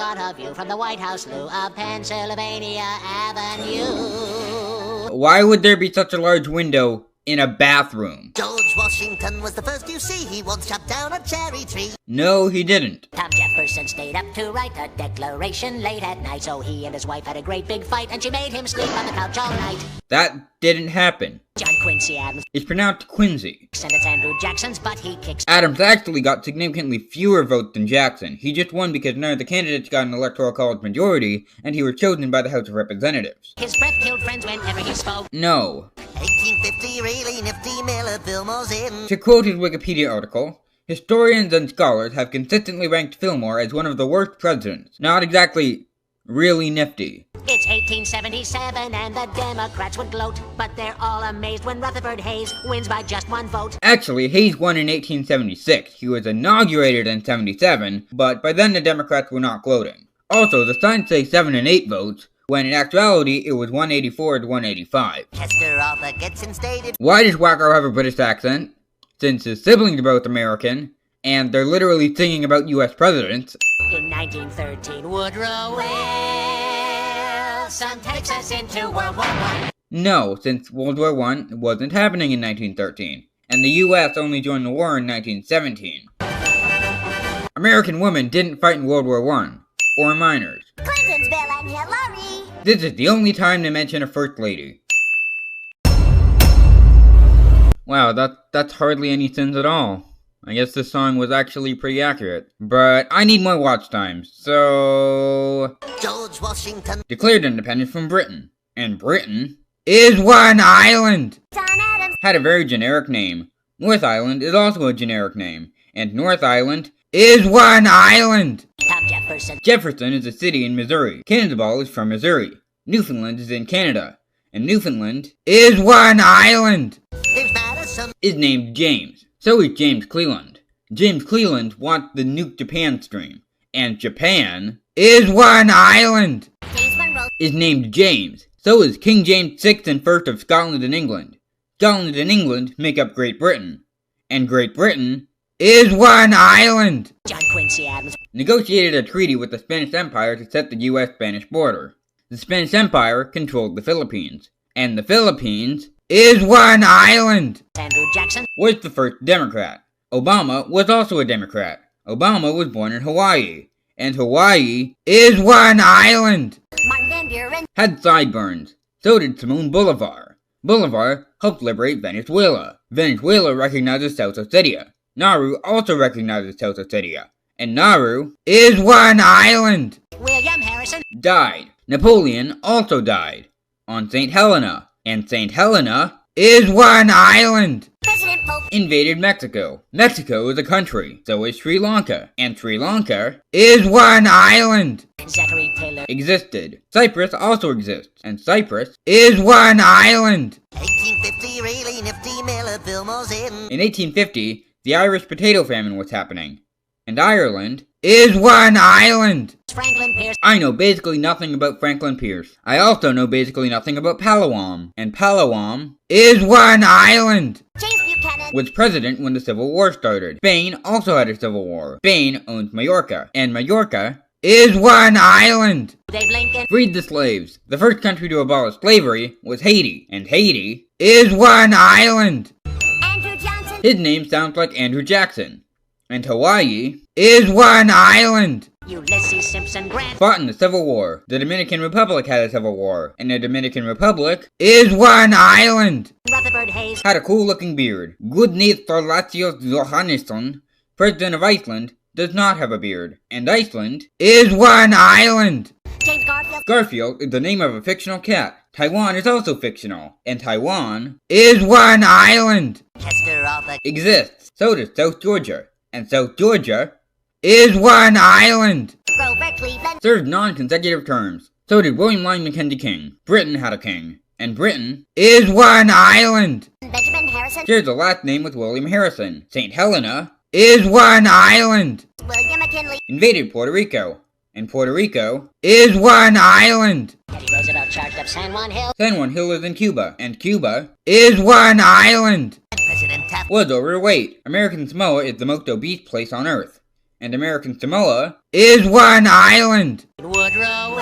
got a view from the White House loo of Pennsylvania Avenue. Why would there be such a large window in a bathroom? George Washington was the first you see. He once chopped down a cherry tree. No, he didn't. Tom Jefferson stayed up to write a declaration late at night, so he and his wife had a great big fight, and she made him sleep on the couch all night. That didn't happen. John Quincy Adams. It's pronounced Quincy. And it's Andrew Jackson's butt he kicks. Adams actually got significantly fewer votes than Jackson. He just won because none of the candidates got an electoral college majority, and he was chosen by the House of Representatives. His breath killed friends whenever he spoke. No. 1850, really nifty, Miller Fillmore's in. To quote his Wikipedia article, historians and scholars have consistently ranked Fillmore as one of the worst presidents. Not exactly really nifty. It's 1877 and the Democrats would gloat, but they're all amazed when Rutherford Hayes wins by just one vote. Actually, Hayes won in 1876. He was inaugurated in 77, but by then the Democrats were not gloating. Also, the signs say 7 and 8 votes, when in actuality it was 184 to 185. Chester Arthur gets instated. Why does Wacko have a British accent? Since his siblings are both American, and they're literally singing about US presidents. In 1913, Woodrow Wilson takes us into World War I. No, since World War I wasn't happening in 1913, and the US only joined the war in 1917. American women didn't fight in World War I, or minors. Clinton's Bill and Hillary. This is the only time they mention a First Lady. Wow, that's hardly any sins at all. I guess this song was actually pretty accurate. But I need more watch time, so... George Washington declared independence from Britain. And Britain is one island! John Adams Had a very generic name. North Island is also a generic name. And North Island is one island! Tom Jefferson. Jefferson is a city in Missouri. Cannonball is from Missouri. Newfoundland is in Canada. And Newfoundland is one island! James Madison Is named James. So is James Cleland. James Cleland wants the Nuke Japan stream. And Japan is one island! James Monroe Is named James. So is King James VI and First of Scotland and England. Scotland and England make up Great Britain. And Great Britain is one island! John Quincy Adams Negotiated a treaty with the Spanish Empire to set the US-Spanish border. The Spanish Empire controlled the Philippines. And the Philippines is one island! Andrew Jackson Was the first Democrat. Obama was also a Democrat. Obama was born in Hawaii. And Hawaii is one island! Martin Van Buren Had sideburns. So did Simon Bolivar. Bolivar helped liberate Venezuela. Venezuela recognizes South Ossetia. Nauru also recognizes South Ossetia. And Nauru is one island! William Harrison Died. Napoleon also died. On St. Helena. And St. Helena is one island! President Pope Invaded Mexico. Mexico is a country. So is Sri Lanka. And Sri Lanka is one island! Zachary Taylor Existed. Cyprus also exists. And Cyprus is one island! 1850, really nifty, Miller Fillmore's in. In 1850, the Irish potato famine was happening. And Ireland is one island! Franklin Pierce I know basically nothing about Franklin Pierce. I also know basically nothing about Palawan. And Palawan is one island! James Buchanan Was president when the Civil War started. Spain also had a civil war. Spain owns Majorca. And Majorca is one island! Dave Lincoln Freed the slaves. The first country to abolish slavery was Haiti. And Haiti is one island! Andrew Johnson His name sounds like Andrew Jackson. And Hawaii is one island! Ulysses Simpson Grant Fought in the Civil War. The Dominican Republic had a civil war. And the Dominican Republic is one island! Rutherford Hayes Had a cool looking beard. Goodney Thorlatius Johannesson, president of Iceland, does not have a beard. And Iceland is one island! James Garfield Garfield is the name of a fictional cat. Taiwan is also fictional. And Taiwan is one island! Chester Arthur Exists. So does South Georgia. And South Georgia is one island! Grover Cleveland Served non-consecutive terms. So did William Lyon Mackenzie King. Britain had a king. And Britain is one island! Benjamin Harrison Shares a last name with William Harrison. St. Helena is one island! William McKinley Invaded Puerto Rico. And Puerto Rico is one island! Teddy Roosevelt charged up San Juan Hill San Juan Hill is in Cuba. And Cuba is one island! and President Taft Was overweight. American Samoa is the most obese place on Earth. and American Samoa is one island. Woodrow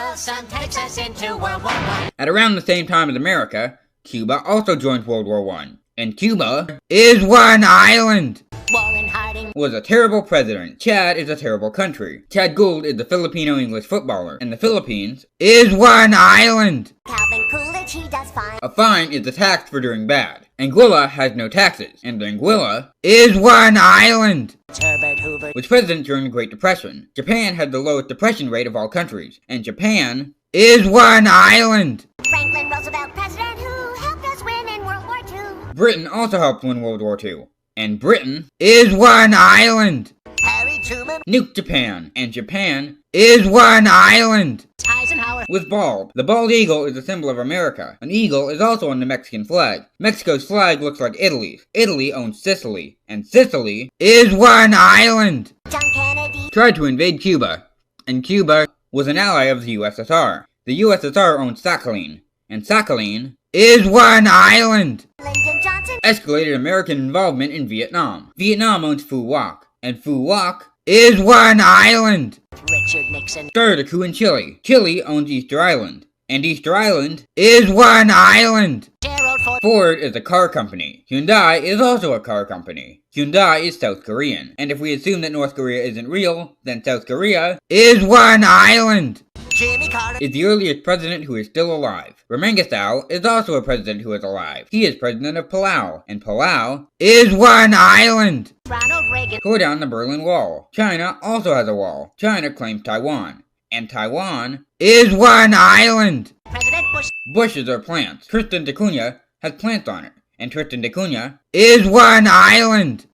Wilson takes us into World War I. At around the same time as America, Cuba also joined World War I, and Cuba is one island. Warren Harding Was a terrible president. Chad is a terrible country. Chad Gould is a Filipino-English footballer, and the Philippines is one island. Calvin Coolidge, he does fine. A fine is a tax for doing bad. Anguilla has no taxes, and Anguilla is one island. Herbert Hoover Was president during the Great Depression. Japan had the lowest depression rate of all countries, and Japan is one island. Franklin Roosevelt, president who helped us win in World War II. Britain also helped win World War II, and Britain is one island. Harry Truman Nuked Japan, and Japan is one island. Eisenhower Was bald. The bald eagle is a symbol of America. An eagle is also on the Mexican flag. Mexico's flag looks like Italy's. Italy owns Sicily, and Sicily is one island. John Kennedy. Tried to invade Cuba, and Cuba was an ally of the USSR. The USSR owns Sakhalin, and Sakhalin is one island. Lyndon Johnson. Escalated American involvement in Vietnam. Vietnam owns Phu Quoc, and Phu Quoc is one island. Richard Nixon Started a coup in Chile. Chile owns Easter Island, and Easter Island is one island. Gerald Ford Ford is a car company. Hyundai is also a car company. Hyundai is South Korean, and if we assume that North Korea isn't real, then South Korea is one island. Jimmy Carter Is the earliest president who is still alive. Ramengasau is also a president who is alive. He is president of Palau, and Palau is one island. Ronald Reagan Tore down the Berlin Wall. China also has a wall. China claims Taiwan, and Taiwan is one island. President Bush Bushes are plants. Tristan da Cunha has plants on it, and Tristan da Cunha is one island.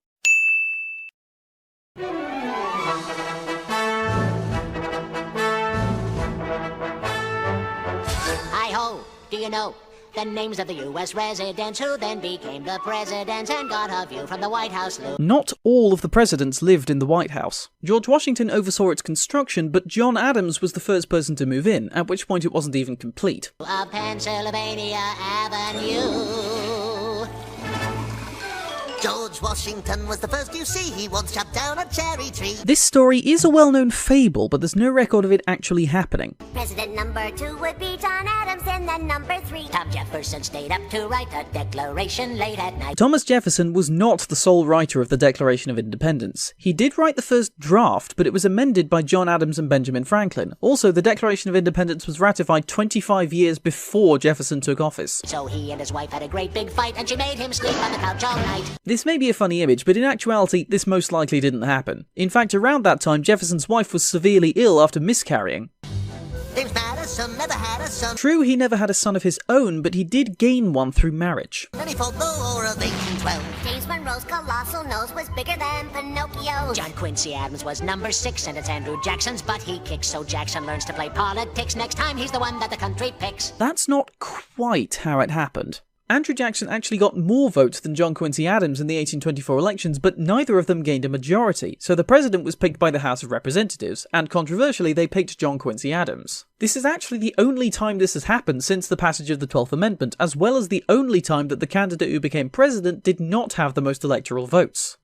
Hi-ho, do you know the names of the U.S. residents who then became the presidents and got a view from the White House loop? Not all of the presidents lived in the White House. George Washington oversaw its construction, but John Adams was the first person to move in, at which point it wasn't even complete. Of Pennsylvania Avenue. George Washington was the first you see. He once chopped down a cherry tree. This story is a well-known fable, but there's no record of it actually happening. President number 2 would be John Adams, and then number 3. Tom Jefferson stayed up to write a declaration late at night. Thomas Jefferson was not the sole writer of the Declaration of Independence. He did write the first draft, but it was amended by John Adams and Benjamin Franklin. Also, the Declaration of Independence was ratified 25 years before Jefferson took office. So he and his wife had a great big fight, and she made him sleep on the couch all night. This may be a funny image, but in actuality, this most likely didn't happen. In fact, around that time, Jefferson's wife was severely ill after miscarrying. James Madison never had a son. True, he never had a son of his own, but he did gain one through marriage. Then he fought the War of 1812. James Monroe's colossal nose was bigger than Pinocchio's. John Quincy Adams was number 6, and it's Andrew Jackson's butt he kicks, so Jackson learns to play politics. Next time, he's the one that the country picks. That's not quite how it happened. Andrew Jackson actually got more votes than John Quincy Adams in the 1824 elections, but neither of them gained a majority, so the president was picked by the House of Representatives, and controversially they picked John Quincy Adams. This is actually the only time this has happened since the passage of the 12th Amendment, as well as the only time that the candidate who became president did not have the most electoral votes.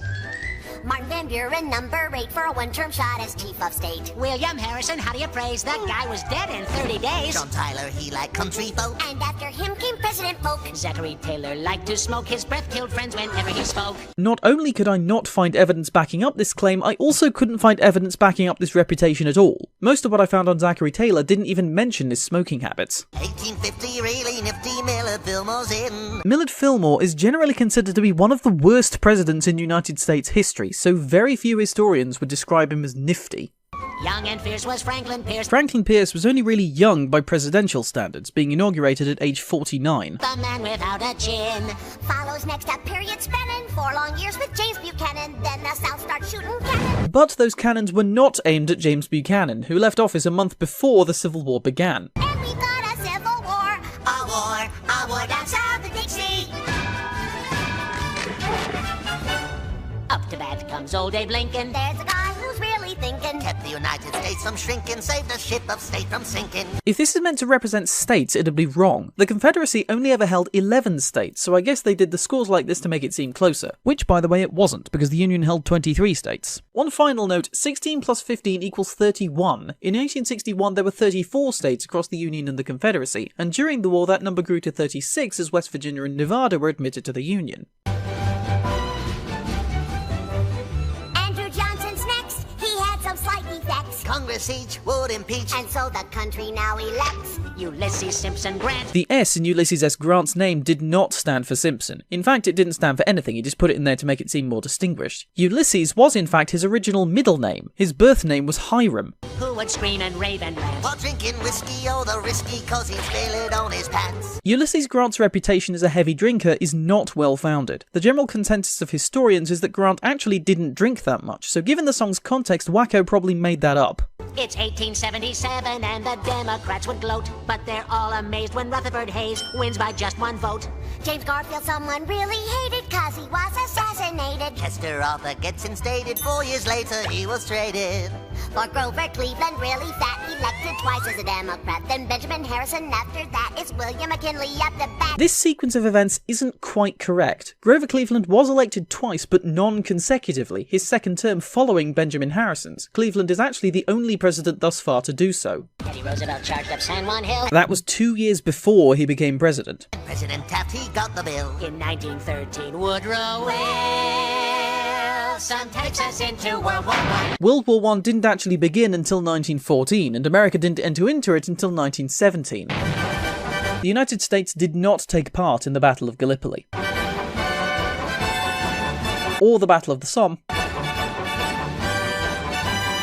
Martin Van Buren, number 8 for a one-term shot as chief of state. William Harrison, how do you praise? That guy was dead in 30 days. John Tyler, he liked country folk. And after him came President Polk. Zachary Taylor liked to smoke. His breath killed friends whenever he spoke. Not only could I not find evidence backing up this claim, I also couldn't find evidence backing up this reputation at all. Most of what I found on Zachary Taylor didn't even mention his smoking habits. 1850, really nifty, Millard Fillmore's in. Millard Fillmore is generally considered to be one of the worst presidents in United States history, so very few historians would describe him as nifty. Young and fierce was Franklin Pierce. Franklin Pierce was only really young by presidential standards, being inaugurated at age 49. The man without a chin. Follows next a period spanning 4 long years with James Buchanan. Then the South starts shooting cannon. But those cannons were not aimed at James Buchanan, who left office a month before the Civil War began. And we got a civil war. A war down south of Dixie. Up to bat comes old Abe Lincoln. There's a guy who's really thinking. Kept the the United States from shrinking, save the ship of state from sinking. If this is meant to represent states, it'd be wrong. The Confederacy only ever held 11 states, so I guess they did the scores like this to make it seem closer. Which, by the way, it wasn't, because the Union held 23 states. One final note, 16 plus 15 equals 31. In 1861 there were 34 states across the Union and the Confederacy, and during the war that number grew to 36 as West Virginia and Nevada were admitted to the Union. Congress each would impeach, And so the country now elects Ulysses Simpson Grant. The S in Ulysses S. Grant's name did not stand for Simpson. In fact, it didn't stand for anything, he just put it in there to make it seem more distinguished. Ulysses was in fact his original middle name. His birth name was Hiram. Who would scream and rave and rant? while drinking whiskey, oh the risky, cause he'd spill it on his pants. Ulysses Grant's reputation as a heavy drinker is not well founded. The general consensus of historians is that Grant actually didn't drink that much, so given the song's context, Wacko probably made that up. It's 1877 and the Democrats would gloat, but they're all amazed when Rutherford Hayes wins by just one vote. James Garfield someone really hated cause he was assassinated. Chester Arthur gets instated, 4 years later he was traded. For Grover Cleveland really fat, elected twice as a Democrat. Then Benjamin Harrison after that, it's William McKinley at the back. This sequence of events isn't quite correct. Grover Cleveland was elected twice, but non-consecutively, his second term following Benjamin Harrison's. Cleveland is actually the only president thus far to do so. Teddy Roosevelt charged up San Juan Hill. That was 2 years before he became president. President Taft, he got the bill. In 1913, Woodrow Wilson takes us into World War I. World War I didn't actually begin until 1914, and America didn't enter into it until 1917. The United States did not take part in the Battle of Gallipoli, or the Battle of the Somme,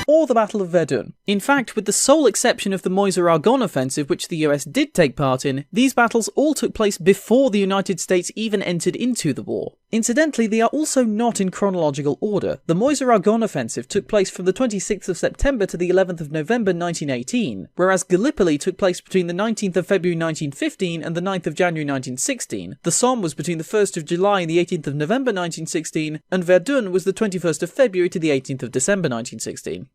or the Battle of Verdun. In fact, with the sole exception of the Meuse-Argonne offensive, which the US did take part in, these battles all took place before the United States even entered into the war. Incidentally, they are also not in chronological order. The Meuse-Argonne offensive took place from the 26th of September to the 11th of November 1918, whereas Gallipoli took place between the 19th of February 1915 and the 9th of January 1916. The Somme was between the 1st of July and the 18th of November 1916, and Verdun was the 21st of February to the 18th of December 1916.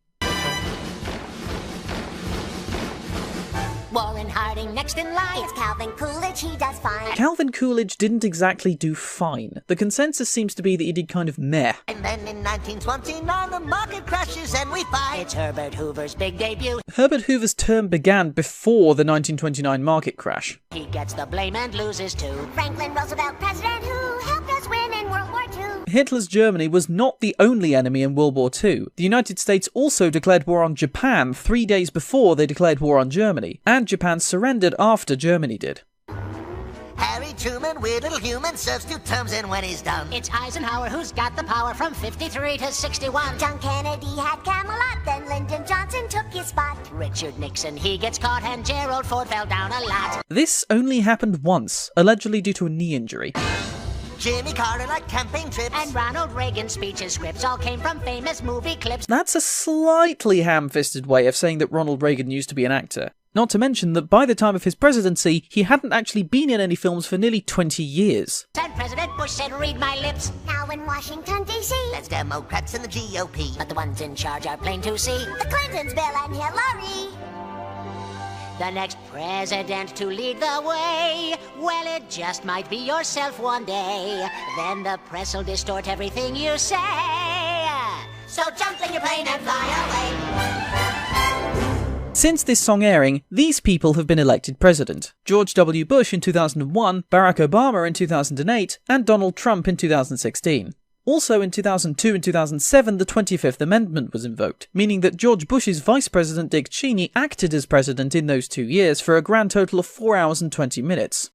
Warren Harding next in line. It's Calvin Coolidge, he does fine. Calvin Coolidge didn't exactly do fine. The consensus seems to be that he did kind of meh. And then in 1929 the market crashes and we fight. It's Herbert Hoover's big debut. Herbert Hoover's term began before the 1929 market crash. He gets the blame and loses too. Franklin Roosevelt, president who helped us win in World War II. Hitler's Germany was not the only enemy in World War II. The United States also declared war on Japan 3 days before they declared war on Germany, and Japan surrendered after Germany did. Harry Truman, weird little human, serves 2 terms and when he's done. It's Eisenhower who's got the power from 53 to 61. John Kennedy had Camelot, then Lyndon Johnson took his spot. Richard Nixon, he gets caught, and Gerald Ford fell down a lot. This only happened once, allegedly due to a knee injury. Jimmy Carter like camping trips. And Ronald Reagan's speeches, scripts all came from famous movie clips. That's a slightly ham-fisted way of saying that Ronald Reagan used to be an actor. Not to mention that by the time of his presidency, he hadn't actually been in any films for nearly 20 years. And President Bush said, read my lips. Now in Washington, D.C. That's Democrats and the GOP. But the ones in charge are plain to see. The Clintons, Bill and Hillary. The next president to lead the way, well, it just might be yourself one day. Then the press will distort everything you say. So jump in your plane and fly away. Since this song airing, these people have been elected president. George W. Bush in 2001, Barack Obama in 2008, and Donald Trump in 2016. Also in 2002 and 2007, the 25th Amendment was invoked, meaning that George Bush's Vice President Dick Cheney acted as president in those 2 years for a grand total of 4 hours and 20 minutes.